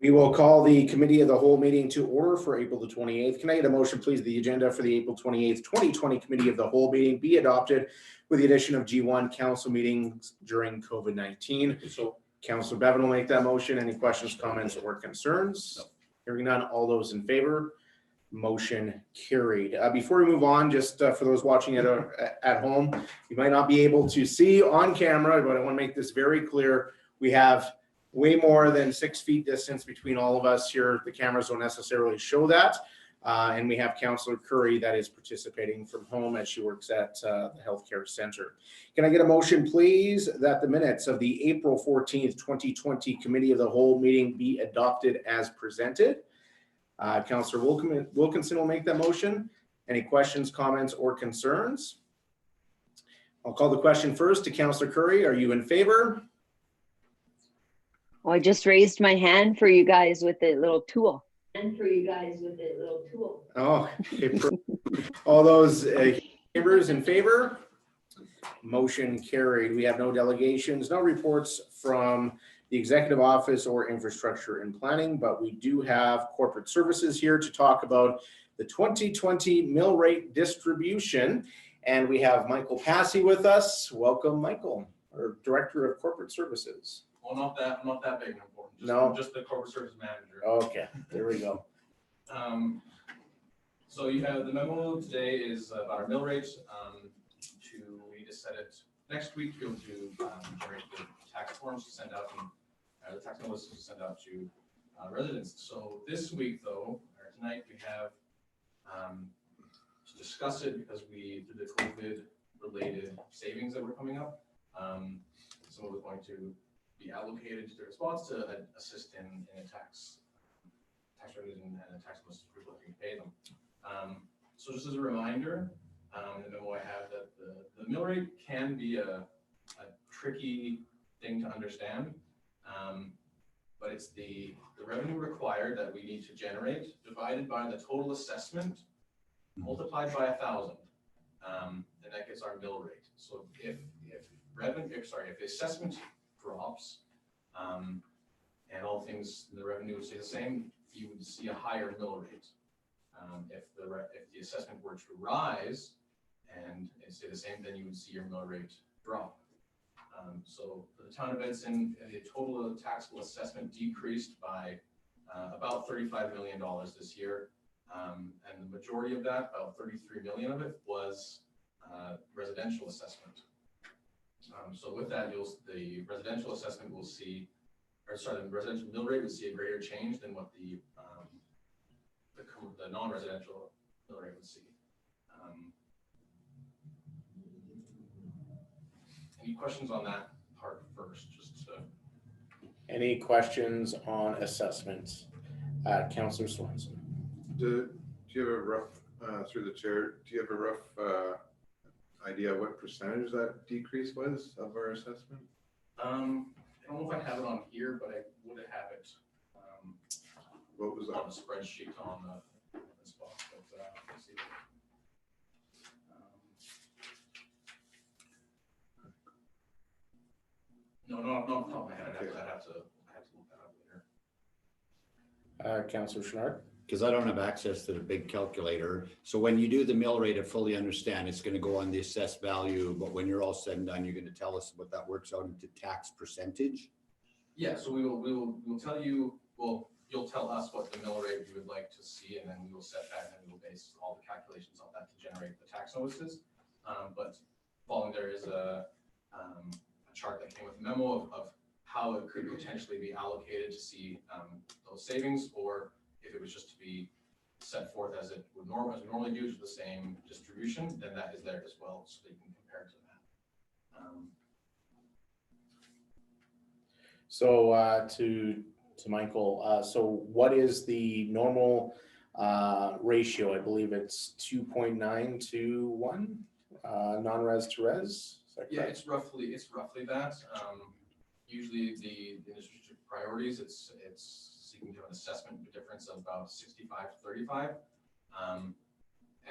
We will call the committee of the whole meeting to order for April the 28th. Can I get a motion, please? The agenda for the April 28th, 2020 committee of the whole meeting be adopted with the addition of G1 council meetings during COVID-19. So Councillor Bevan will make that motion. Any questions, comments, or concerns? No. Hearing none, all those in favor? Motion carried. Before we move on, just for those watching at home, you might not be able to see on camera, but I want to make this very clear. We have way more than 6 feet distance between all of us here. The cameras don't necessarily show that. And we have Councillor Curry that is participating from home as she works at the healthcare center. Can I get a motion, please, that the minutes of the April 14th, 2020 committee of the whole meeting be adopted as presented? Councillor Wilkinson will make that motion. Any questions, comments, or concerns? I'll call the question first to Councillor Curry. Are you in favor? Oh, I just raised my hand for you guys with the little tool. Oh, okay. All those members in favor? Motion carried. We have no delegations, no reports from the executive office or infrastructure and planning, but we do have corporate services here to talk about the 2020 mill rate distribution. And we have Michael Passy with us. Welcome, Michael, our Director of Corporate Services. Well, not that big and important. Just the corporate service manager. Okay, there we go. So you have the memo today is about our mill rate. We just set it next week. We'll do generate the tax forms to send out and the tax notices to send out to residents. So this week, though, or tonight, we have to discuss it because through the COVID-related savings that were coming up, some of it going to be allocated to different spots to assist in a tax revenues and a tax list for people who pay them. So just as a reminder, in the memo I have that the mill rate can be a tricky thing to understand, but it's the revenue required that we need to generate divided by the total assessment multiplied by 1,000, and that gets our mill rate. So if the assessment drops, and all things in the revenue would stay the same, you would see a higher mill rate. If the assessment were to rise and stay the same, then you would see your mill rate drop. So for the town of Edson, the total taxable assessment decreased by about $35 million this year, and the majority of that, about 33 million of it, was residential assessment. So with that, the residential assessment will see, the residential mill rate would see a greater change than what the non-residential mill rate would see. Any questions on that part first? Any questions on assessments? Councillor Swanson. Do you have a rough, through the chair, do you have a rough idea what percentage that decrease was of our assessment? I don't know if I have it on here, but I would have it. What was that? On the spreadsheet on the spot. But, let's see. No, off the top of my head. I'd have to look that up later. Councillor Schnarr. Because I don't have access to the big calculator. So when you do the mill rate, I fully understand it's going to go on the assessed value, but when you're all said and done, you're going to tell us what that works out into tax percentage? Yeah, so we will tell you, well, you'll tell us what the mill rate you would like to see, and then we will set that, and then we will base all the calculations on that to generate the tax notices. But following there is a chart that came with a memo of how it could potentially be allocated to see those savings, or if it was just to be set forth as it would normally do to the same distribution, then that is there as well, so that you can compare to that. So to Michael, so what is the normal ratio? I believe it's 2.9 to 1, non-res to res. Yeah, it's roughly that. Usually the industry priorities, it's seeking to have an assessment difference of about 65 to 35,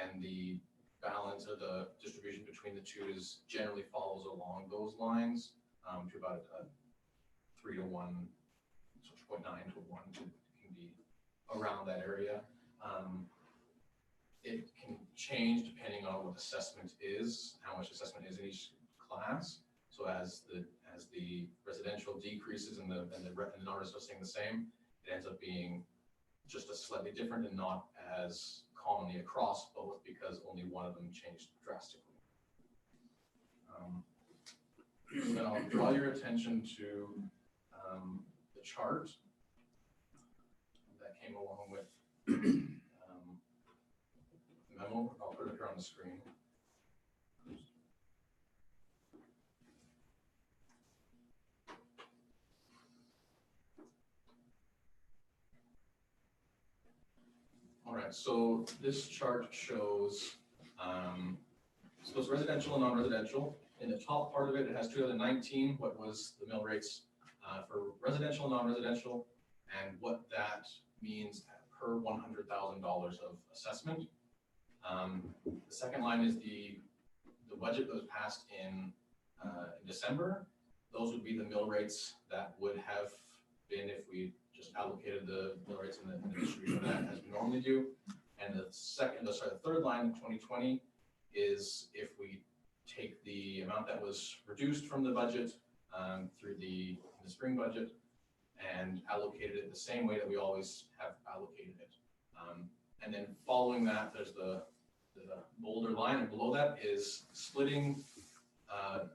and the balance of the distribution between the two generally follows along those lines, to about a 3 to 1, so 0.9 to 1 to around that area. It can change depending on what assessment is, how much assessment is in each class. So as the residential decreases and the non-residential staying the same, it ends up being just a slightly different and not as commonly across both because only one of them changed drastically. So then I'll draw your attention to the chart that came along with the memo. I'll put it here on the screen. All right, so this chart shows so it's residential and non-residential. In the top part of it, it has 2019, what was the mill rates for residential and non-residential, and what that means per $100,000 of assessment. The second line is the budget that was passed in December. Those would be the mill rates that would have been if we just allocated the mill rates and the distribution of that as we normally do. And the third line in 2020 is if we take the amount that was reduced from the budget through the spring budget and allocated it the same way that we always have allocated it. And then following that, there's the bolder line, and below that is splitting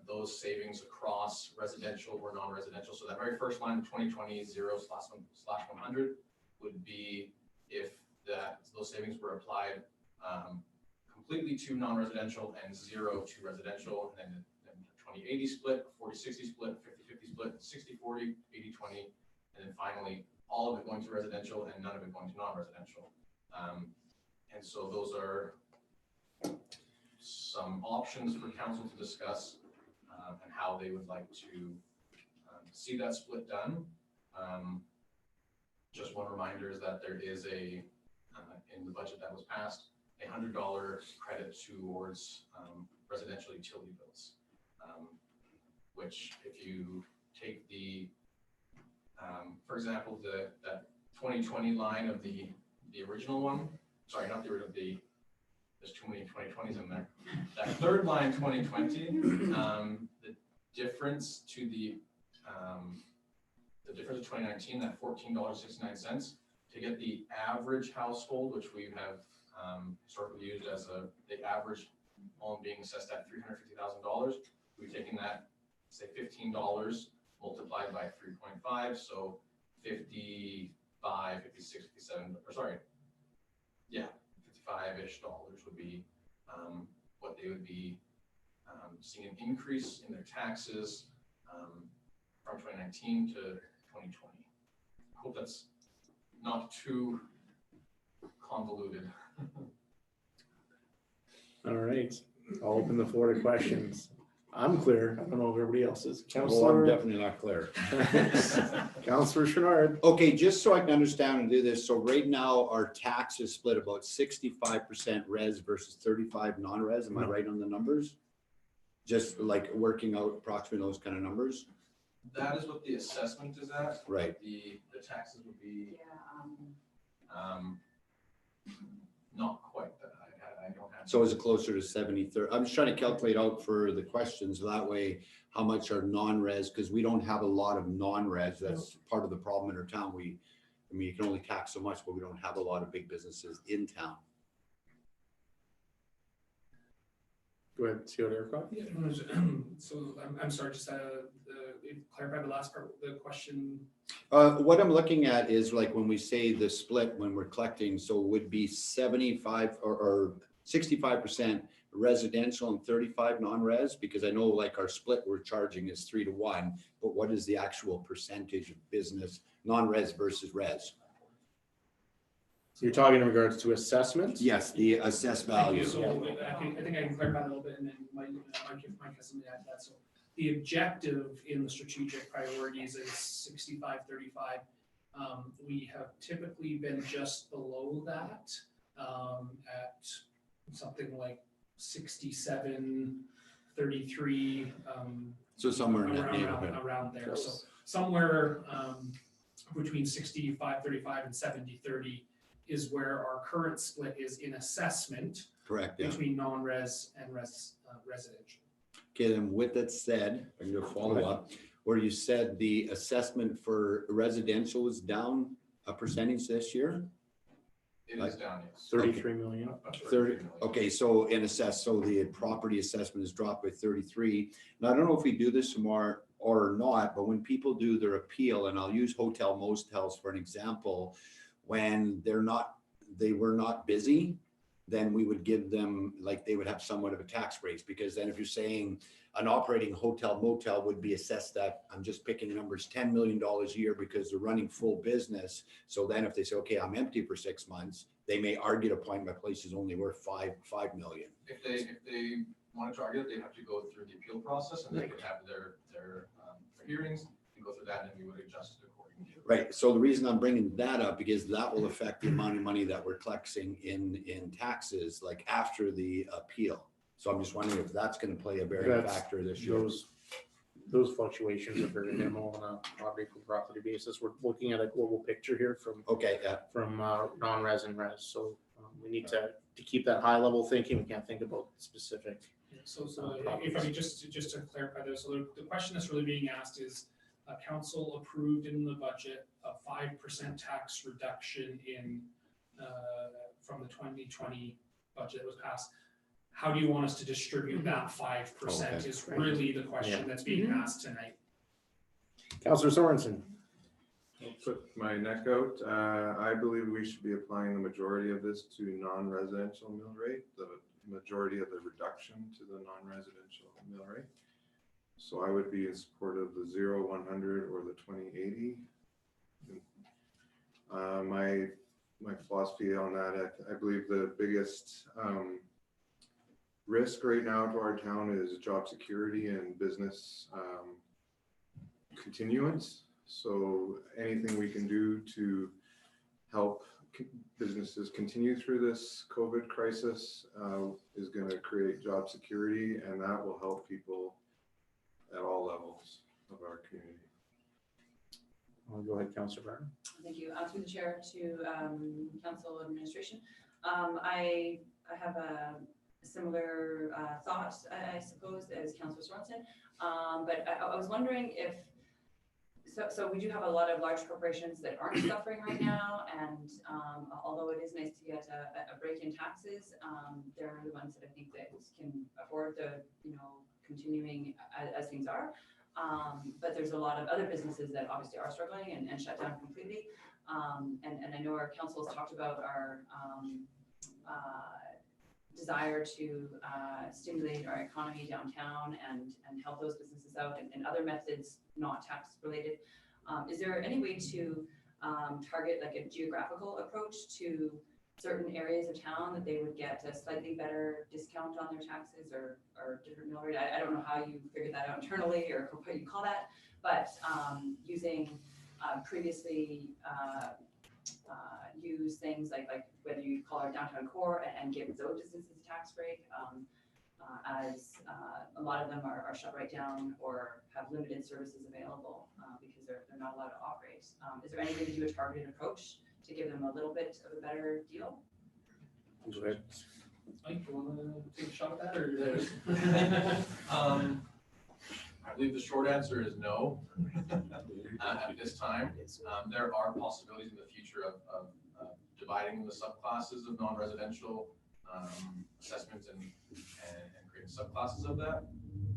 those savings across residential or non-residential. So that very first line, 2020 0/100 would be if those savings were applied completely to non-residential and 0 to residential, and then 20/80 split, 40/60 split, 50/50 split, 60/40, 80/20, and then finally all of it going to residential and none of it going to non-residential. And so those are some options for council to discuss and how they would like to see that split done. Just one reminder is that there is in the budget that was passed, $100 credit towards residential utility bills, which if you take for example, that 2020 line of the original one, sorry, not the original, there's too many 2020s in there. That third line, 2020, the difference to the difference of 2019, that $14.69, to get the average household, which we have historically used as the average home being assessed at $350,000. We've taken that, say $15 multiplied by 3.5, so 55, 56, 57, or sorry, yeah, 55-ish dollars would be what they would be seeing an increase in their taxes from 2019 to 2020. I hope that's not too convoluted. All right, I'll open the floor to questions. I'm clear. I don't know if everybody else is. Well, I'm Councillor, definitely not clear. Councillor Chenard. Okay, just so I can understand and do this. So right now our tax is split about 65% res versus 35 non-res. Am I No. right on the numbers? Just like working out approximately those kind of numbers? That is what the assessment is at. Right. The taxes would be not quite that. I don't have. So is it closer to 70-30? I'm just trying to calculate out for the questions. That way, how much are non-res? Because we don't have a lot of non-res. That's part of the problem in our town. I mean, you can only tax so much, but we don't have a lot of big businesses in town. Go ahead, CO Derricotte. Yeah, so I'm sorry, just clarify the last part of the question. What I'm looking at is like when we say the split when we're collecting, so it would be 75 or 65% residential and 35 non-res, because I know like our split we're charging is 3-to-1, but what is the actual percentage of business non-res versus res? You're talking in regards to assessments? Yes, the assessed Thank value. you. So I think I can clarify that a little bit, and then Mike has something to add to that. So the objective in the strategic priorities is 65-35. We have typically been just below that at something like 67-33. So somewhere in that neighborhood. Around there. So somewhere between 65-35 and 70-30 is where our current split is in assessment Correct, yeah. between non-res and residential. Okay, then with that said, I'm gonna follow up, where you said the assessment for residential was down a percentage this year? It is down, yes. 33 million. About 30, million. okay, so so the property assessment is dropped by 33. Now, I don't know if we do this tomorrow or not, but when people do their appeal, and I'll use hotel motels for an example, when they were not busy, then we would give them, like, they would have somewhat of a tax raise, because then if you're saying an operating hotel motel would be assessed at, I'm just picking numbers, $10 million a year because they're running full business. So then if they say, okay, I'm empty for 6 months, they may argue to point my place is only worth $5 million. If they wanted to argue it, they'd have to go through the appeal process, and they would have their hearings and go through that, and then we would adjust it accordingly. Right, so the reason I'm bringing that up, because that will affect the amount of money that we're collecting in taxes, like after the appeal. So I'm just wondering if that's gonna play a very That's- factor this year. Those fluctuations are very minimal on a property basis. We're looking at a global picture here Okay, yeah, from non-res and res. So we need to keep that high level thinking. We can't think about specific. So if I mean, just to clarify this, so the question that's really being asked is, council approved in the budget a 5% tax reduction in, from the 2020 budget that was passed. How do you want us to distribute that 5% Okay. is really the question that's being asked tonight. Councillor Sorensen. I'll put my neck out. I believe we should be applying the majority of this to non-residential mill rate, the majority of the reduction to the non-residential mill rate. So I would be in support of the 0, 100 or the 2080. My philosophy on that, I believe the biggest risk right now to our town is job security and business continuance. So anything we can do to help businesses continue through this COVID crisis is going to create job security, and that will help people at all levels of our community. I'll go ahead, Councillor Barton. Thank you. Through the chair to council administration. I have a similar thought, I suppose, as Councillor Sorensen. But I was wondering if, so we do have a lot of large corporations that aren't suffering right now, and although it is nice to get a break in taxes, they're the ones that I think that can afford the, continuing as things are. But there's a lot of other businesses that obviously are struggling and shut down completely. And I know our council has talked about our desire to stimulate our economy downtown and help those businesses out and other methods not tax related. Is there any way to target like a geographical approach to certain areas of town that they would get a slightly better discount on their taxes or different mill rate? I don't know how you figured that out internally or what you call that, but using previously use things like whether you call our downtown core and give those businesses a tax break, as a lot of them are shut right down or have limited services available because they're not allowed to operate. Is there any way to do a targeted approach to give them a little bit of a better deal? Go ahead. Mike, you want to take a shot at that, or? I believe the short answer is no. At this time, there are possibilities in the future of dividing the subclasses of non-residential assessments and creating subclasses of that.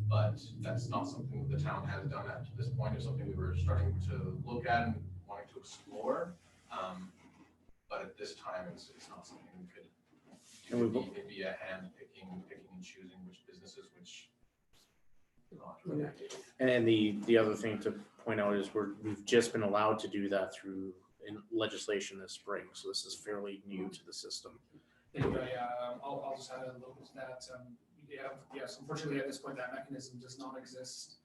But that's not something the town has done at this point. It's something we were starting to look at and wanting to explore. But at this time, it's not something we could do. It'd be a hand picking and choosing which businesses, which not. And the other thing to point out is we've just been allowed to do that through legislation this spring. So this is fairly new to the system. Anyway, I'll just add a little bit to that. Yes, unfortunately at this point that mechanism does not exist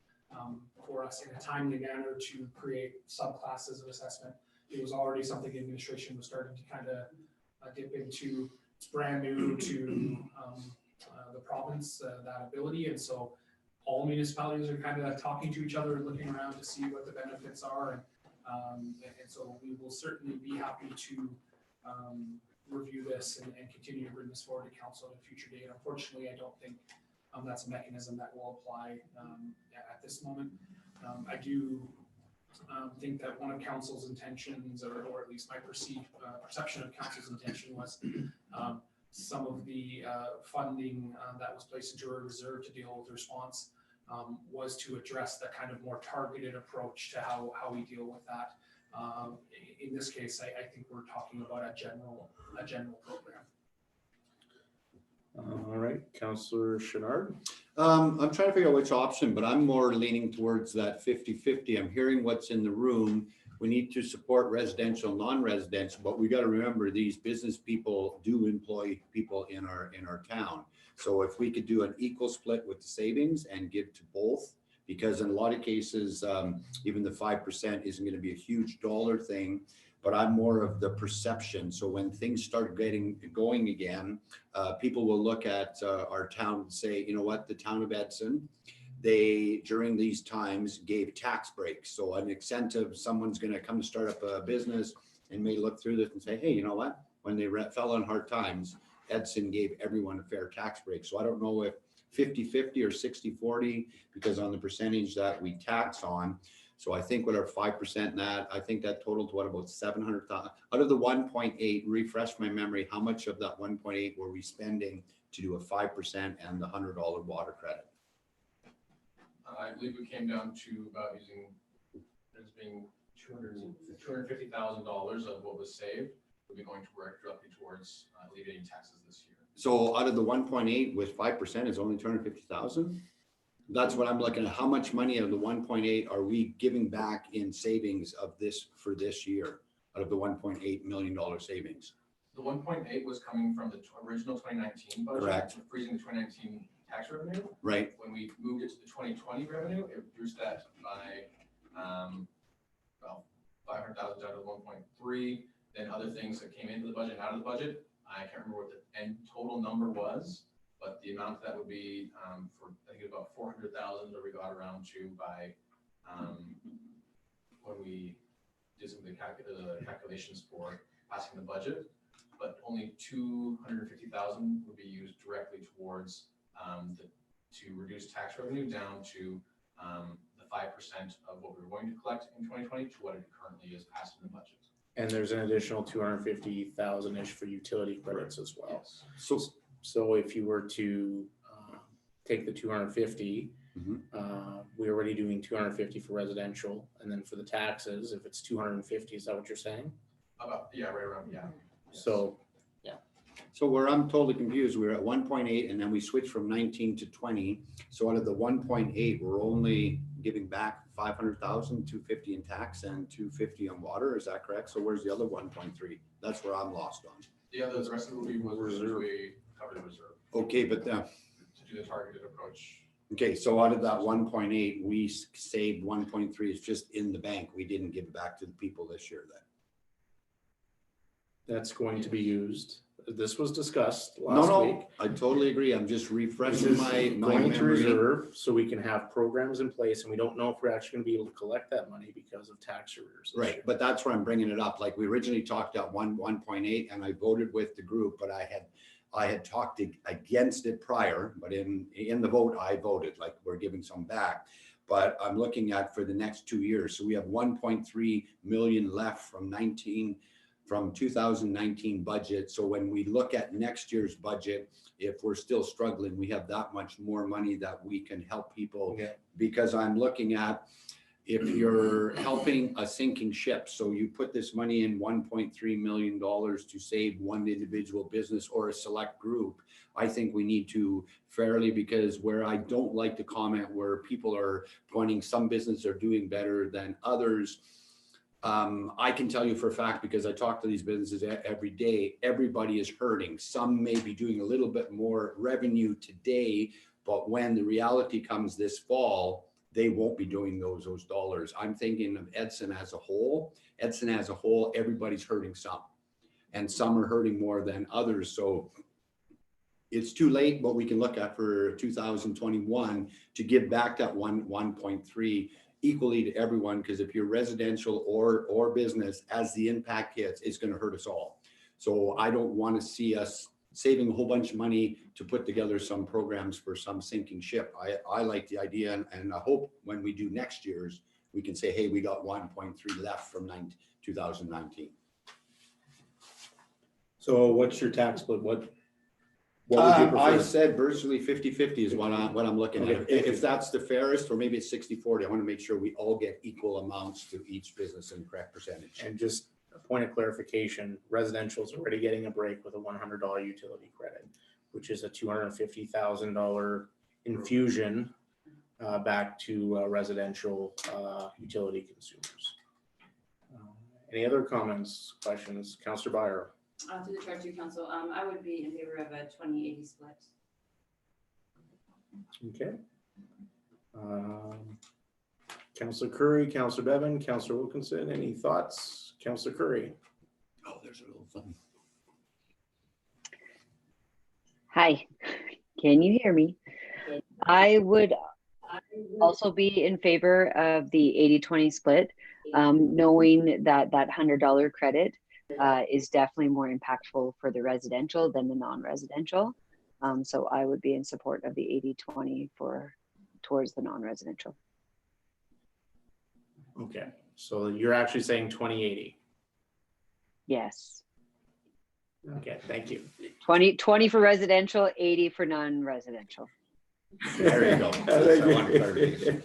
for us in a timely manner to create subclasses of assessment. It was already something the administration was starting to kind of dip into. It's brand new to the province, that ability, and so all municipalities are kind of talking to each other and looking around to see what the benefits are. And so we will certainly be happy to review this and continue to bring this forward to council at a future date. Unfortunately, I don't think that's a mechanism that will apply at this moment. I do think that one of council's intentions, or at least my perception of council's intention, was some of the funding that was placed into a reserve to deal with response was to address that kind of more targeted approach to how we deal with that. In this case, I think we're talking about a general program. All right, Councillor Chenard. I'm trying to figure out which option, but I'm more leaning towards that 50-50. I'm hearing what's in the room. We need to support residential, non-residential, but we got to remember these business people do employ people in our town. So if we could do an equal split with the savings and give to both, because in a lot of cases, even the 5% isn't going to be a huge dollar thing, but I'm more of the perception. So when things start going again, people will look at our town and say, you know what, the town of Edson, they, during these times, gave tax breaks. So an incentive, someone's going to come start up a business and may look through this and say, hey, you know what, when they fell on hard times, Edson gave everyone a fair tax break. So I don't know if 50-50 or 60-40, because on the percentage that we tax on. So I think with our 5% in that, I think that totaled to what, about 700,000 out of the 1.8. Refresh my memory, how much of that 1.8 were we spending to do a 5% and the $100 water credit? I believe we came down to about using, there's being $250,000 of what was saved will be going to work directly towards alleviating taxes this year. So out of the 1.8 with 5% is only 250,000. That's what I'm looking at. How much money of the 1.8 are we giving back in savings of this for this year out of the $1.8 million savings? The 1.8 was coming from the original 2019 budget. Correct. Freezing the 2019 tax revenue. Right. When we moved it to the 2020 revenue, it reduced that by well, 500,000 down to 1.3. Then other things that came into the budget and out of the budget, I can't remember what the end total number was, but the amount that would be for, I think about 400,000 that we got around to by when we did some of the calculations for passing the budget, but only 250,000 would be used directly towards to reduce tax revenue down to the 5% of what we were going to collect in 2020 to what it currently is passed in the budget. And there's an additional 250,000-ish for utility credits as well. Yes. So if you were to take the 250, we're already doing 250 for residential, and then for the taxes, if it's 250, is that what you're saying? About, yeah, right around, yeah. So, So where I'm totally confused, we were at 1.8 and then we switched from 19 to 20. So out of the 1.8, we're only giving back 500,000, 250 in tax and 250 on water. Is that correct? So where's the other 1.3? That's where I'm lost on. Yeah, the rest of it was Reserve. we covered the reserve Okay, but to do the targeted approach. okay, so out of that 1.8, we saved 1.3. It's just in the bank. We didn't give it back to the people this year then. that's going to be used. This was discussed last week. No, I totally agree. I'm just refreshing my Going to memory. reserve so we can have programs in place, and we don't know if we're actually going to be able to collect that money because of tax arrears. this Right, year. but that's where I'm bringing it up. Like we originally talked at 1.8 and I voted with the group, but I had talked against it prior, but in the vote, I voted like we're giving some back. But I'm looking at for the next 2 years. So we have 1.3 million left from 2019 budget. So when we look at next year's budget, if we're still struggling, we have that much more money that we can help people. Yeah. Because I'm looking at if you're helping a sinking ship, so you put this money in $1.3 million to save one individual business or a select group, I think we need to fairly, because where I don't like to comment where people are pointing some businesses are doing better than others. I can tell you for a fact, because I talk to these businesses every day, everybody is hurting. Some may be doing a little bit more revenue today, but when the reality comes this fall, they won't be doing those dollars. I'm thinking of Edson as a whole. Edson as a whole, everybody's hurting some, and some are hurting more than others. So it's too late, but we can look at for 2021 to give back that 1.3 equally to everyone, because if you're residential or business, as the impact hits, it's gonna hurt us all. So I don't want to see us saving a whole bunch of money to put together some programs for some sinking ship. I like the idea, and I hope when we do next year's, we can say, hey, we got 1.3 left from 2019. So what's your tax split? What would you I prefer? said virtually 50-50 is what I'm looking at. Okay. If that's the fairest, or maybe it's 60-40, I want to make sure we all get equal amounts to each business in the correct percentage. And just a point of clarification, residential is already getting a break with a $100 utility credit, which is a $250,000 infusion back to residential utility consumers. Any other comments, questions? Councillor Byer? Through the chair to council, I would be in favor of a 20-80 split. Okay. Councillor Curry, Councillor Bevan, Councillor Wilkinson, any thoughts? Councillor Curry? Oh, there's a little something. Hi, can you hear me? I would also be in favor of the 80-20 split, knowing that that $100 credit is definitely more impactful for the residential than the non-residential. So I would be in support of the 80-20 towards the non-residential. Okay, so you're actually saying 2080. Yes. Okay, thank you. 20 for residential, 80 for non-residential. There you go. That's what I wanted clarification.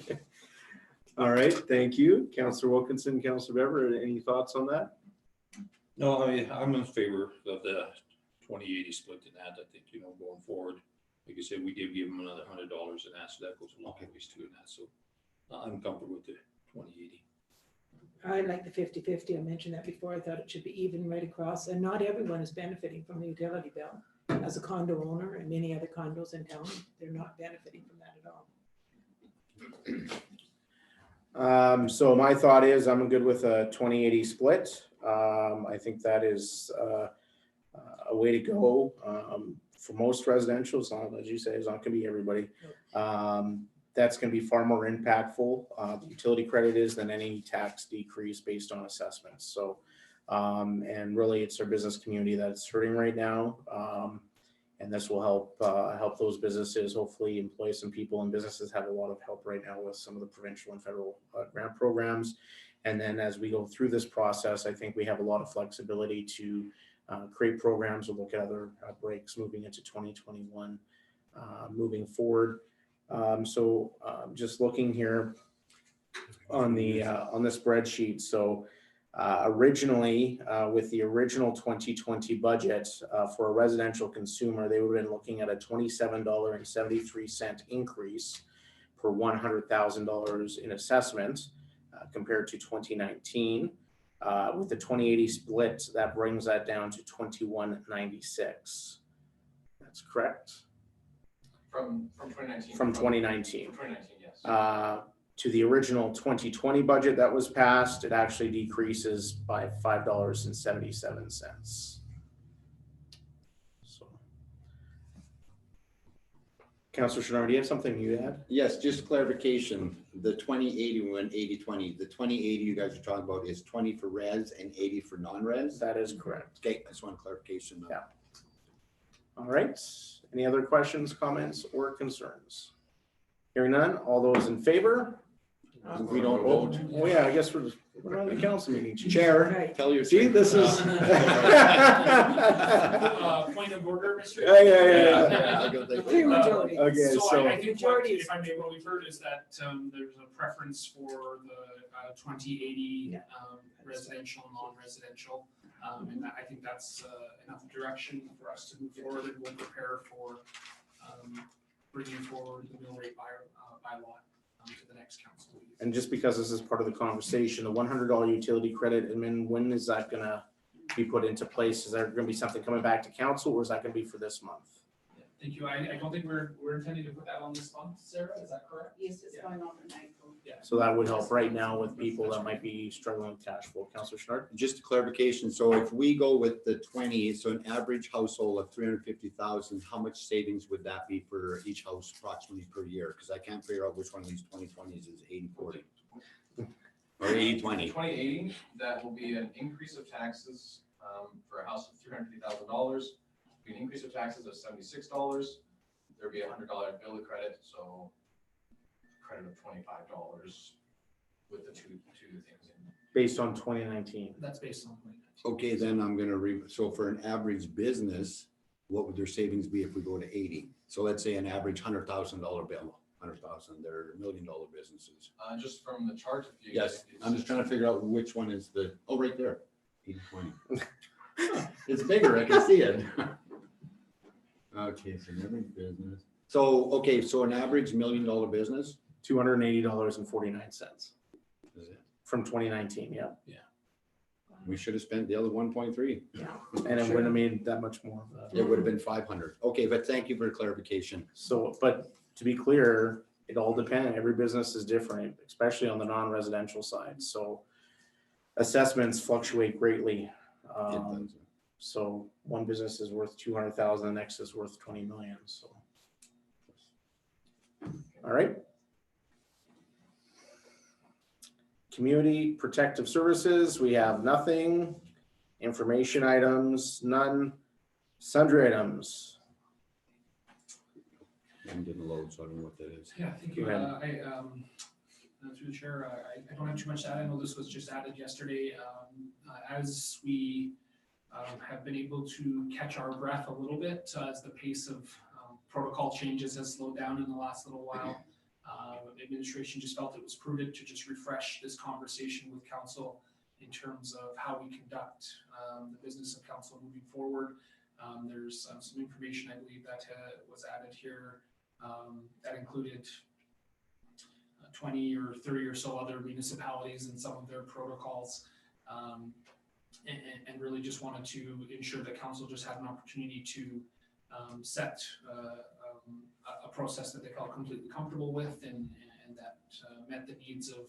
All right, thank you. Councillor Wilkinson, Councillor Bever, any thoughts on that? No, I'm in favor of the 20-80 split in that. I think, going forward, like I said, we did give them another $100 and that goes a long ways to that. So I'm comfortable with the 20-80. I like the 50-50. I mentioned that before. I thought it should be even right across, and not everyone is benefiting from the utility bill. As a condo owner and many other condos in town, they're not benefiting from that at all. So my thought is I'm good with a 20-80 split. I think that is a way to go for most residential. It's not, as you say, it's not going to be everybody. That's going to be far more impactful. The utility credit is than any tax decrease based on assessments. So, and really, it's our business community that's hurting right now, and this will help those businesses hopefully employ some people. And businesses have a lot of help right now with some of the provincial and federal grant programs. And then as we go through this process, I think we have a lot of flexibility to create programs or look at other breaks moving into 2021, moving forward. So just looking here on the spreadsheet. So originally, with the original 2020 budget for a residential consumer, they would have been looking at a $27.73 increase per $100,000 in assessment compared to 2019. With the 20-80 split, that brings that down to $21.96. That's correct. From 2019. From 2019. From 2019, yes. To the original 2020 budget that was passed, it actually decreases by $5.77. So, Councillor Chenard, do you have something you add? Yes, just clarification. The 20-80 went 80-20. The 20-80 you guys are talking about is 20 for res and 80 for non-res? That is correct. Okay, I just want clarification. Yeah. All right. Any other questions, comments, or concerns? Hearing none, all those in favor? We don't vote. Oh yeah, I guess we're on the council meeting. Chair, Right. tell your. See, this is. Point of order, Mr. Yeah. I'll go take Clear it. majority. Okay, So so I think Majority is- if I may, what we've heard is that there's a preference for the 20-80 Yeah. residential, non-residential. And I think that's enough direction for us to move forward, and we'll prepare for bringing forward the mill rate bylaw to the next council meeting. and just because this is part of the conversation, the $100 utility credit, and then when is that gonna be put into place? Is there gonna be something coming back to council, or is that gonna be for this month? Thank you. I don't think we're intending to put that on this month, Sarah, is that correct? Yes, it's Yeah. going on tonight. Yeah. So that would help right now with people that might be struggling with cash flow. Councillor Chenard? Just a clarification. So if we go with the 20, so an average household of 350,000, how much savings would that be for each house approximately per year? Because I can't figure out which one of these 2020s is 80-40. Or 80/20? 2080, that will be an increase of taxes for a house of $350,000. Be an increase of taxes of $76. There'll be a $100 bill of credit, so credit of $25 with the two things in. Based on 2019. That's based on. Okay, then I'm gonna so for an average business, what would their savings be if we go to 80? So let's say an average $100,000 bill, 100,000, they're $1 million businesses. Just from the chart, if you. Yes, I'm just trying to figure out which one is right there, 80/20. It's bigger, I can see it. Okay, so every business. So, okay, so an average $1 million business? $280.49 Is it? from 2019, yeah. We should have spent the other 1.3. Yeah. And it wouldn't have made that much more. It would have been 500. Okay, but thank you for clarification. So, but to be clear, it all depends. Every business is different, especially on the non-residential side. So assessments fluctuate greatly. So one business is worth 200,000, the next is worth 20 million. So, all right. Community protective services, we have nothing. Information items, none. Sundry items. I'm getting low, so I don't know what that is. Yeah, thank you. Go ahead. Through the chair, I don't have too much to add. I know this was just added yesterday. As we have been able to catch our breath a little bit as the pace of protocol changes has slowed down in the last little while. The administration just felt it was prudent to just refresh this conversation with council in terms of how we conduct the business of council moving forward. There's some information I believe that was added here that included 20 or 30 or so other municipalities and some of their protocols. And really just wanted to ensure that council just had an opportunity to set a process that they felt completely comfortable with and that met the needs of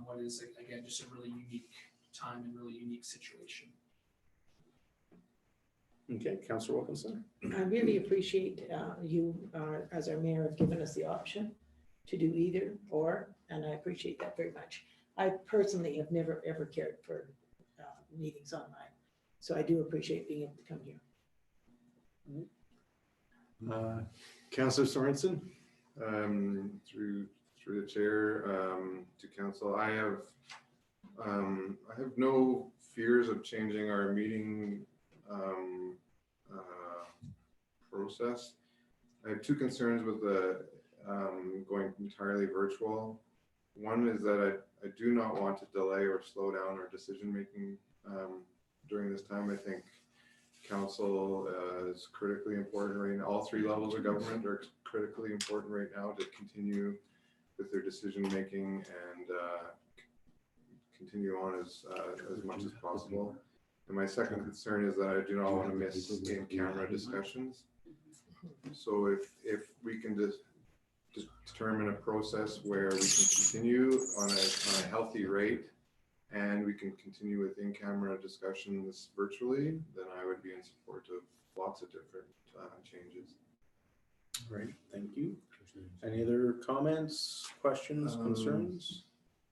what is, again, just a really unique time and really unique situation. Okay, Councilor Wilkinson. I really appreciate you, as our mayor, have given us the option to do either or, and I appreciate that very much. I personally have never ever cared for meetings online, so I do appreciate being able to come here. Councilor Sorensen. Through the chair to council, I have no fears of changing our meeting process. I have two concerns with the going entirely virtual. One is that I do not want to delay or slow down our decision making during this time. I think council is critically important right now. All three levels of government are critically important right now to continue with their decision making and continue on as much as possible. And my second concern is that I do not want to miss in-camera discussions. So if we can just determine a process where we can continue on a healthy rate and we can continue with in-camera discussions virtually, then I would be in support of lots of different changes. All right, thank you. Any other comments, questions, concerns?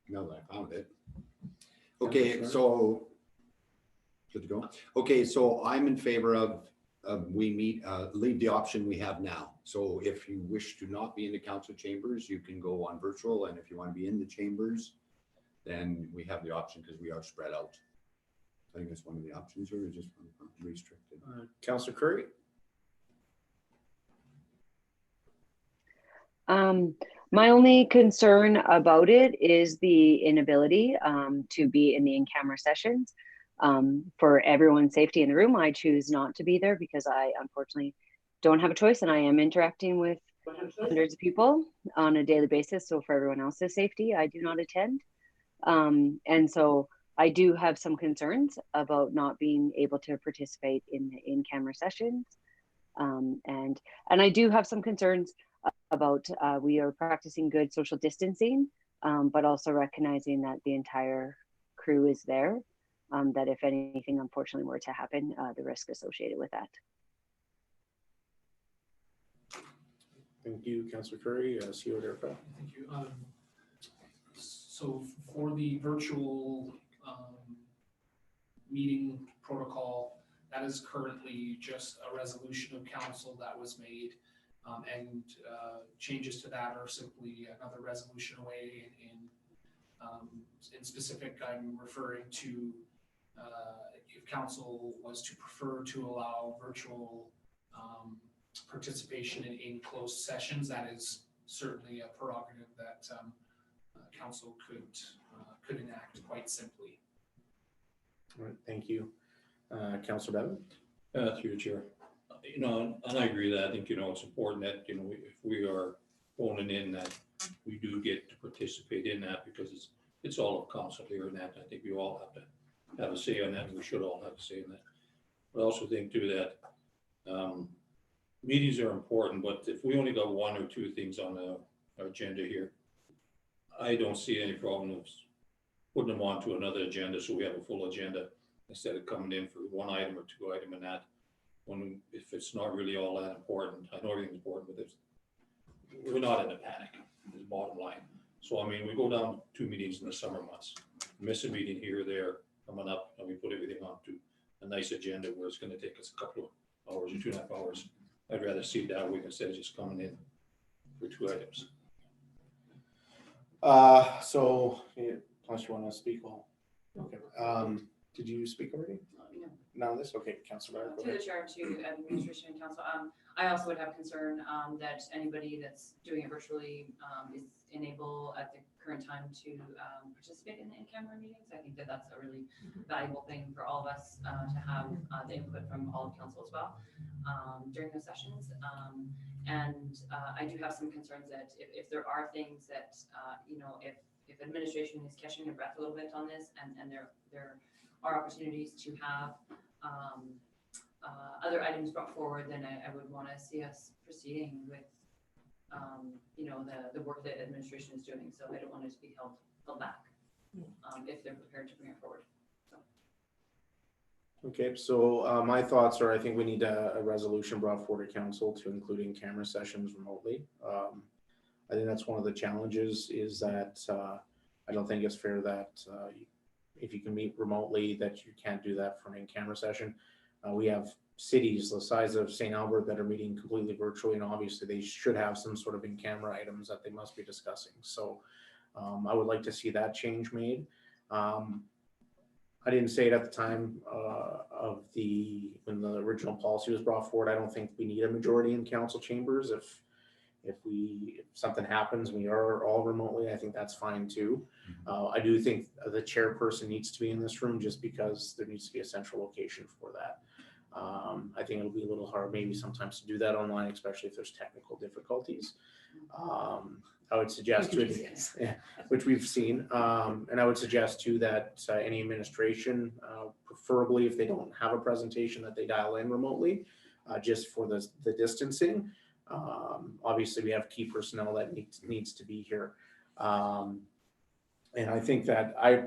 No, I found it. Okay, so good to go. Okay, so I'm in favor of leave the option we have now. So if you wish to not be in the council chambers, you can go on virtual, and if you want to be in the chambers, then we have the option because we are spread out. I think that's one of the options, or just restricted. Councilor Curry. My only concern about it is the inability to be in the in-camera sessions. For everyone's safety in the room, I choose not to be there because I unfortunately don't have a choice and I am interacting with hundreds of people on a daily basis. So for everyone else's safety, I do not attend. And so I do have some concerns about not being able to participate in the in-camera sessions. And I do have some concerns about we are practicing good social distancing, but also recognizing that the entire crew is there, that if anything unfortunately were to happen, the risk associated with that. Thank you, Councilor Curry. CEO Derpa. Thank you. So for the virtual meeting protocol, that is currently just a resolution of council that was made. And changes to that are simply another resolution away. In specific, I'm referring to if council was to prefer to allow virtual participation in closed sessions, that is certainly a prerogative that council could enact quite simply. All right, thank you. Councilor Bevan? Through the chair. You know, and I agree that I think, you know, it's important that, you know, if we are phoning in that we do get to participate in that because it's all of council here and that. I think we all have to have a say on that, and we should all have a say in that. But I also think too that meetings are important, but if we only got one or two things on our agenda here, I don't see any problem with putting them onto another agenda so we have a full agenda instead of coming in for one item or two item and that. If it's not really all that important, I know everything's important, but we're not in a panic, is the bottom line. So, I mean, we go down 2 meetings in the summer months, miss a meeting here or there coming up, and we put everything onto a nice agenda where it's gonna take us a couple of hours or 2.5 hours. I'd rather see it that way instead of just coming in for 2 items. So, unless you want to speak, well, okay. Did you speak already? No, this, okay, Councilor. Through the chair to administration and council, I also would have concern that anybody that's doing it virtually is unable at the current time to participate in in-camera meetings. I think that that's a really valuable thing for all of us to have the input from all of council as well during those sessions. And I do have some concerns that if there are things that, you know, if administration is catching their breath a little bit on this and there are opportunities to have other items brought forward, then I would want to see us proceeding with, you know, the work that administration is doing. So I don't want it to be held back if they're prepared to bring it forward. So. Okay, so my thoughts are, I think we need a resolution brought forward to council to include in-camera sessions remotely. I think that's one of the challenges is that I don't think it's fair that if you can meet remotely that you can't do that for an in-camera session. We have cities the size of St. Albert that are meeting completely virtually, and obviously they should have some sort of in-camera items that they must be discussing. So I would like to see that change made. I didn't say it at the time when the original policy was brought forward. I don't think we need a majority in council chambers. If something happens, we are all remotely, I think that's fine too. I do think the chairperson needs to be in this room just because there needs to be a central location for that. I think it'll be a little hard maybe sometimes to do that online, especially if there's technical difficulties. I would suggest which we've seen, and I would suggest too that any administration, preferably if they don't have a presentation, that they dial in remotely, just for the distancing. Obviously we have key personnel that needs to be here. And I think that I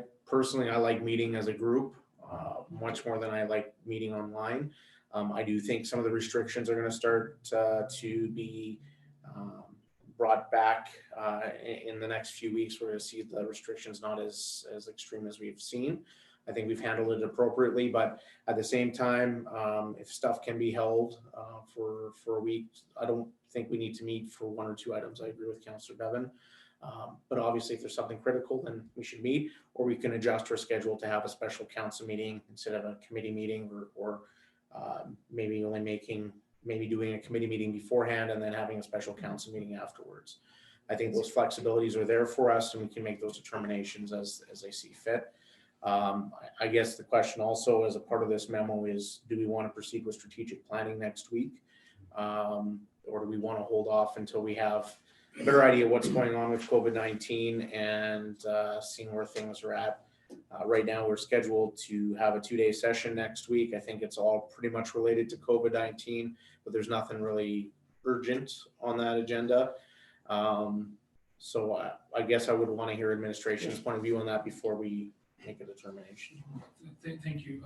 like meeting as a group much more than I like meeting online. I do think some of the restrictions are going to start to be brought back in the next few weeks. We're going to see the restrictions not as extreme as we've seen. I think we've handled it appropriately, but at the same time, if stuff can be held for a week, I don't think we need to meet for 1 or 2 items. I agree with Councillor Bevan. But obviously if there's something critical, then we should meet, or we can adjust our schedule to have a special council meeting instead of a committee meeting, or maybe doing a committee meeting beforehand and then having a special council meeting afterwards. I think those flexibilities are there for us and we can make those determinations as they see fit. I guess the question also as a part of this memo is, do we want to proceed with strategic planning next week? Or do we want to hold off until we have a better idea of what's going on with COVID-19 and seeing where things are at? Right now we're scheduled to have a 2-day session next week. I think it's all pretty much related to COVID-19, but there's nothing really urgent on that agenda. So I guess I would want to hear administration's point of view on that before we make a determination. Thank you.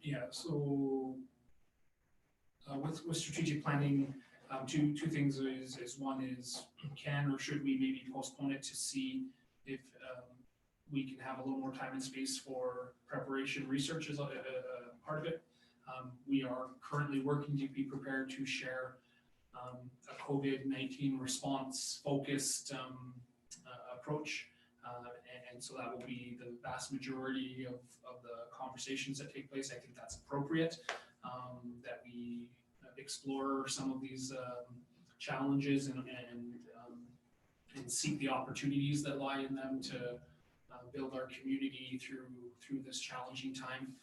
Yeah, so with strategic planning, two things is one is, can or should we maybe postpone it to see if we can have a little more time and space for preparation, research is a part of it. We are currently working to be prepared to share a COVID-19 response focused approach. And so that will be the vast majority of the conversations that take place. I think that's appropriate, that we explore some of these challenges and seek the opportunities that lie in them to build our community through this challenging time.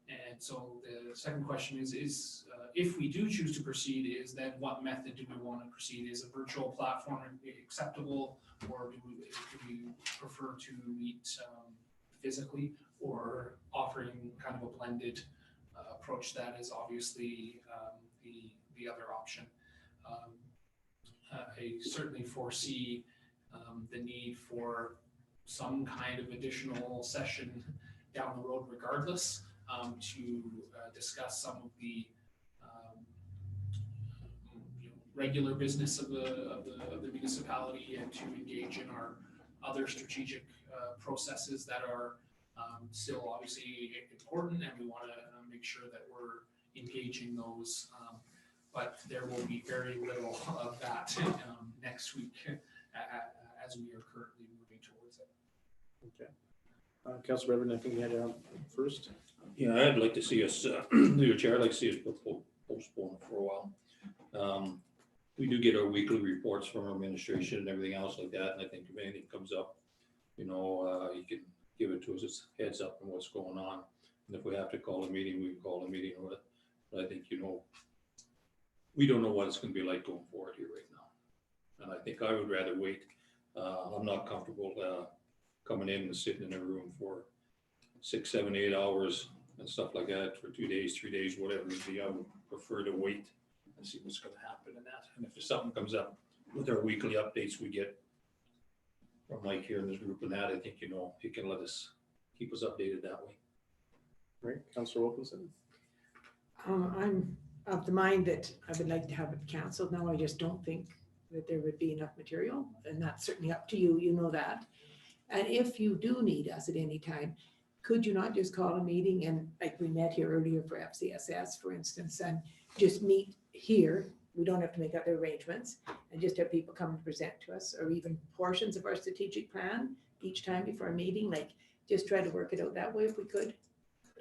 And so the second question is if we do choose to proceed, is then what method do we want to proceed? Is a virtual platform acceptable, or do we prefer to meet physically, or offering kind of a blended approach that is obviously the other option? I certainly foresee the need for some kind of additional session down the road regardless, to discuss some of the regular business of the municipality, and to engage in our other strategic processes that are still obviously important, and we want to make sure that we're engaging those. But there will be very little of that next week as we are currently moving towards it. Okay. Councilor Bevan, I think you had it first. Yeah, I'd like to see us, through your chair, I'd like to see us postpone for a while. We do get our weekly reports from our administration and everything else like that, and I think if anything comes up, you can give it to us as heads up on what's going on. And if we have to call a meeting, we can call a meeting. But I think, we don't know what it's going to be like going forward here right now. And I think I would rather wait. I'm not comfortable coming in and sitting in a room for 6, 7, 8 hours and stuff like that for 2 days, 3 days, whatever it be. I would prefer to wait and see what's going to happen in that. And if there's something comes up with our weekly updates we get from Mike here in this group and that, I think, he can keep us updated that way. Right, Councilor Wilkinson. I'm of the mind that I would like to have it canceled now. I just don't think that there would be enough material, and that's certainly up to you, you know that. And if you do need us at any time, could you not just call a meeting, and like we met here earlier for FCSS, for instance, and just meet here? We don't have to make other arrangements, and just have people come and present to us, or even portions of our strategic plan each time before a meeting, like just try to work it out that way if we could.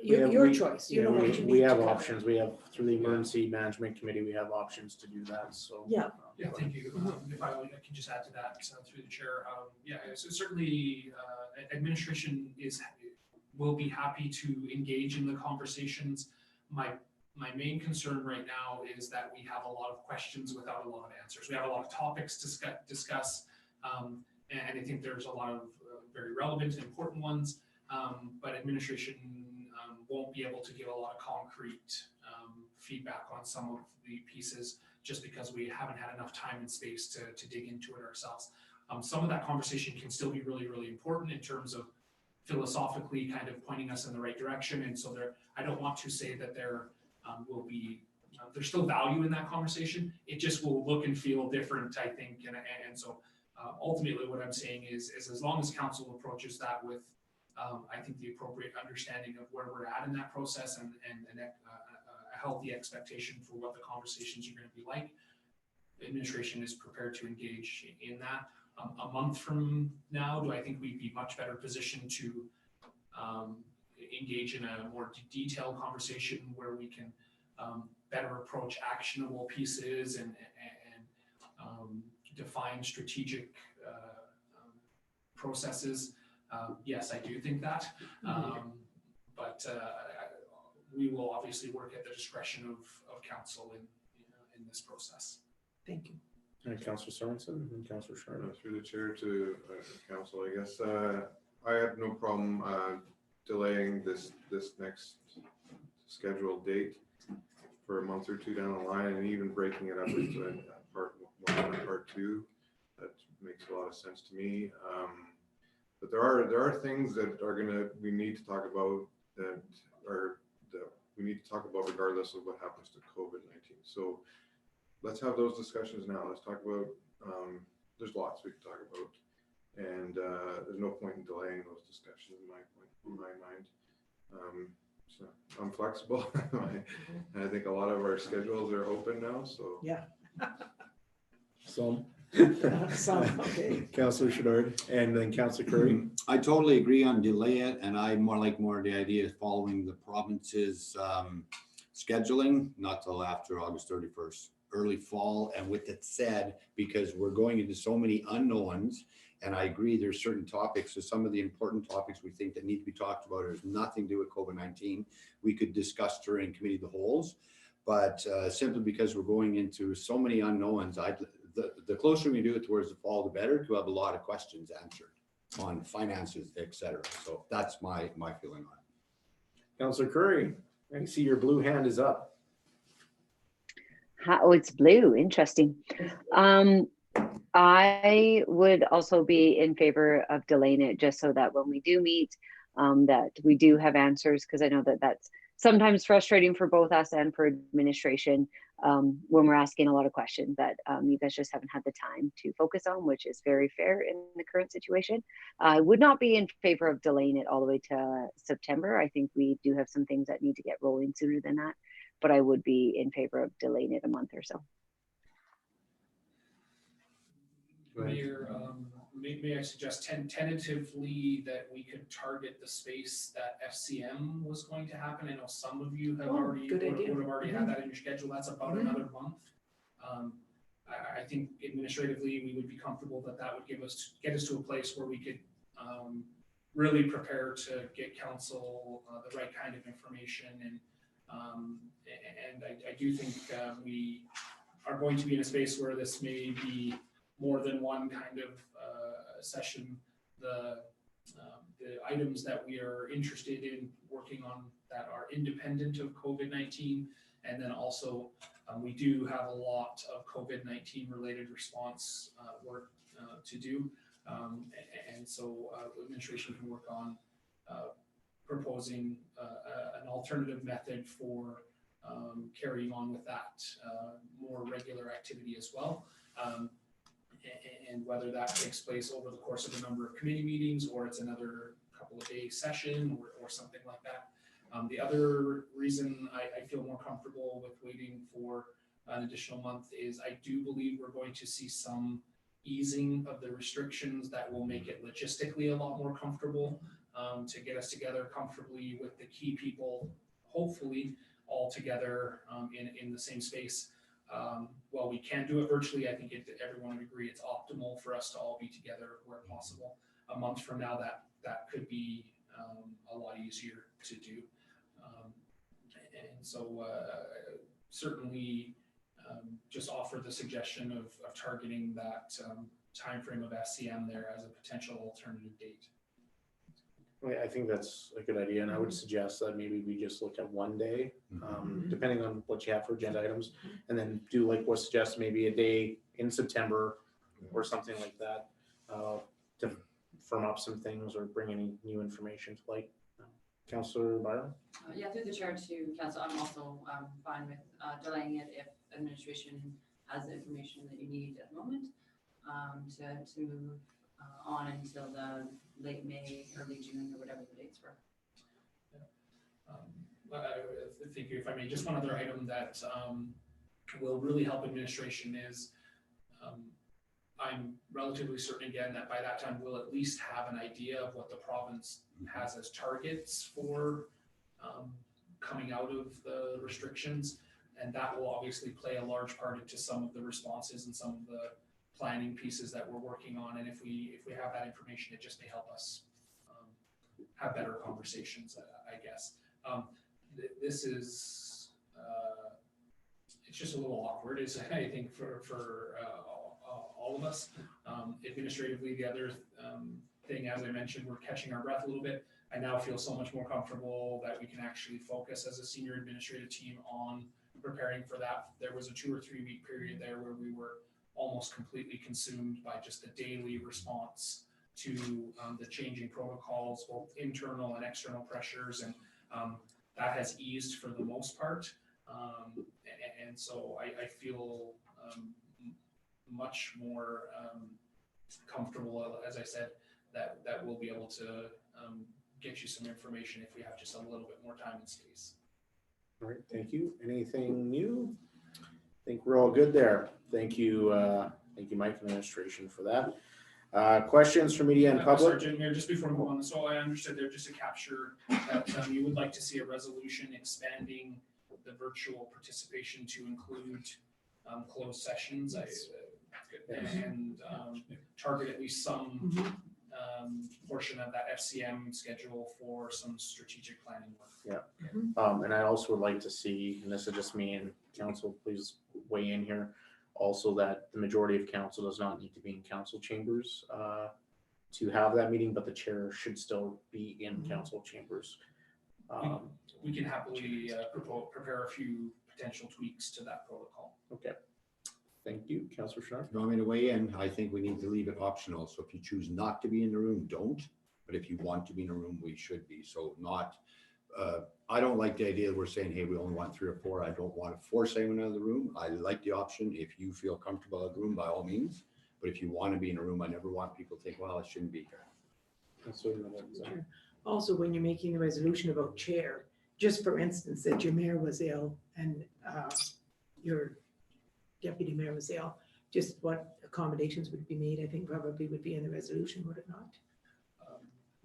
Your choice. You know what you need. We have to do. options. We have, through the Emergency Management Committee, we have options to do that, so. Yeah. Yeah, thank you. If I can just add to that through the chair. So certainly administration will be happy to engage in the conversations. My main concern right now is that we have a lot of questions without a lot of answers. We have a lot of topics to discuss, and I think there's a lot of very relevant and important ones, but administration won't be able to give a lot of concrete feedback on some of the pieces, just because we haven't had enough time and space to dig into it ourselves. Some of that conversation can still be really, really important in terms of philosophically kind of pointing us in the right direction. And so I don't want to say that there will be, there's still value in that conversation. It just will look and feel different, I think. And so ultimately what I'm saying is as long as council approaches that with, I think, the appropriate understanding of where we're at in that process, and a healthy expectation for what the conversations are going to be like, administration is prepared to engage in that. A month from now, do I think we'd be much better positioned to engage in a more detailed conversation where we can better approach actionable pieces and define strategic processes? Yes, I do think that, but we will obviously work at the discretion of council in this process. Thank you. And Councilor Sorensen and Councilor Sharp. Through the chair to council, I guess I have no problem delaying this next scheduled date for a month or two down the line, and even breaking it up into part 1 and part 2. That makes a lot of sense to me. But there are things that we need to talk about that we need to talk about regardless of what happens to COVID-19. So let's have those discussions now. Let's talk about, there's lots we can talk about. And there's no point in delaying those discussions in my mind. So I'm flexible. I think a lot of our schedules are open now, so. Yeah. So. Okay. Councillor Shadord and then Councillor Curry. I totally agree on delay it, and I more the idea of following the province's scheduling, not till after August 31st, early fall. And with it said, because we're going into so many unknowns, and I agree there's certain topics, so some of the important topics we think that need to be talked about has nothing to do with COVID-19. We could discuss during committee of the holes, but simply because we're going into so many unknowns, the closer we do it towards the fall, the better, to have a lot of questions answered on finances, etc. So that's my feeling on it. Councillor Curry, I see your blue hand is up. Oh, it's blue. Interesting. I would also be in favor of delaying it, just so that when we do meet, that we do have answers, because I know that that's sometimes frustrating for both us and for administration, when we're asking a lot of questions that you guys just haven't had the time to focus on, which is very fair in the current situation. I would not be in favor of delaying it all the way to September. I think we do have some things that need to get rolling sooner than that, but I would be in favor of delaying it a month or so. Mayor, may I suggest tentatively that we could target the space that FCM was going to happen? I know some of you have already good would idea. have already had that in your schedule. That's about another month. I think administratively we would be comfortable that would get us to a place where we could really prepare to get council the right kind of information, and I do think we are going to be in a space where this may be more than one kind of session. The items that we are interested in working on that are independent of COVID-19, and then also we do have a lot of COVID-19 related response work to do, and so administration can work on proposing an alternative method for carrying on with that more regular activity as well. And whether that takes place over the course of a number of committee meetings, or it's another couple of day session, or something like that. The other reason I feel more comfortable with waiting for an additional month is I do believe we're going to see some easing of the restrictions that will make it logistically a lot more comfortable to get us together comfortably with the key people, hopefully all together in the same space. While we can do it virtually, I think everyone would agree it's optimal for us to all be together where possible. A month from now, that could be a lot easier to do. And so certainly just offer the suggestion of targeting that timeframe of SCM there as a potential alternative date. I think that's a good idea, and I would suggest that maybe we just look at one day, depending on what you have for agenda items, and then do like what suggests maybe a day in September or something like that to firm up some things or bring any new information to light. Councillor Byron? Yeah, through the chair to council, I'm also fine with delaying it if administration has the information that you need at the moment to move on until the late May, early June, or whatever the dates were. Thank you. If I may, just one other item that will really help administration is I'm relatively certain again that by that time we'll at least have an idea of what the province has as targets for coming out of the restrictions, and that will obviously play a large part into some of the responses and some of the planning pieces that we're working on. And if we have that information, it just may help us have better conversations, I guess. This is it's just a little awkward, is I think for all of us. Administratively, the other thing, as I mentioned, we're catching our breath a little bit. I now feel so much more comfortable that we can actually focus as a senior administrative team on preparing for that. There was a 2 or 3 week period there where we were almost completely consumed by just the daily response to the changing protocols, both internal and external pressures, and that has eased for the most part. And so I feel much more comfortable, as I said, that we'll be able to get you some information if we have just a little bit more time and space. All right, thank you. Anything new? I think we're all good there. Thank you, Mike and administration for that. Questions from media and Sorry, public? Jim, Mayor, just before we move on, so I understood there, just to capture that you would like to see a resolution expanding the virtual participation to include closed sessions. And target at least some portion of that FCM schedule for some strategic planning work. And I also would like to see, and this is just me and council, please weigh in here, also that the majority of council does not need to be in council chambers to have that meeting, but the chair should still be in council chambers. We can happily prepare a few potential tweaks to that protocol. Okay. Thank you, Councillor Schnarr. You want me to weigh in? I think we need to leave it optional. So if you choose not to be in the room, don't. But if you want to be in a room, we should be. So not, I don't like the idea that we're saying, hey, we only want 3 or 4. I don't want to force anyone out of the room. I like the option. If you feel comfortable in the room, by all means. But if you want to be in a room, I never want people to think, well, I shouldn't be here. Sure. Also, when you're making a resolution about chair, just for instance, that your mayor was ill and your deputy mayor was ill, just what accommodations would be made, I think probably would be in the resolution, would it not?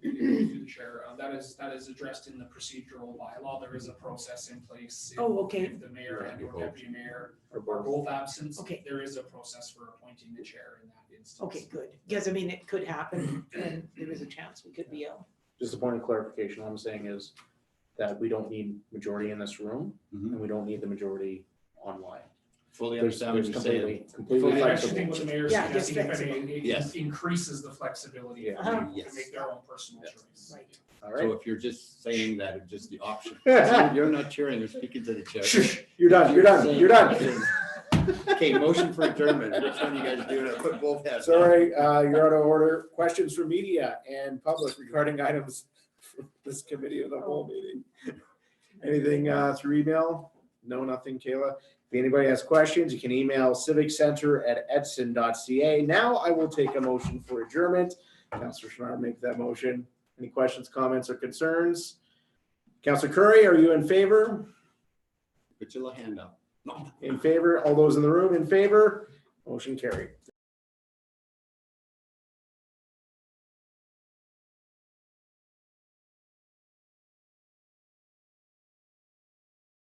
Through the chair, that is addressed in the procedural bylaw. There is a process in place. Oh, okay. If the mayor and or deputy mayor are both absent, Okay. there is a process for appointing the chair in that instance. Okay, good. Because I mean, it could happen and there is a chance we could be ill. Just a point of clarification, what I'm saying is that we don't need majority in this room and we don't need the majority online. Fully There's understand what you're saying. completely I actually think flexible. what the mayor's Yeah, just suggesting, if anything, it Yes. increases the flexibility for Yeah. people to Yes. make their own personal choice. Right. All So right. if you're just saying that, it's just the option. Shush, You're not cheering, you're speaking to the chair. you're done, you're done, you're done. Okay, motion for adjournment. Which one you guys doing? I put both hands. Sorry, you're out of order. Questions from media and public regarding items from this committee of the whole meeting. Anything through email? No, nothing, Kayla. If anybody has questions, you can email civiccenter@edson.ca. Now I will take a motion for adjournment. Councillor Schnarr, make that motion. Any questions, comments, or concerns? Councillor Curry, are you in favor? Put your little hand up. No. In favor? All those in the room in favor? Motion carried.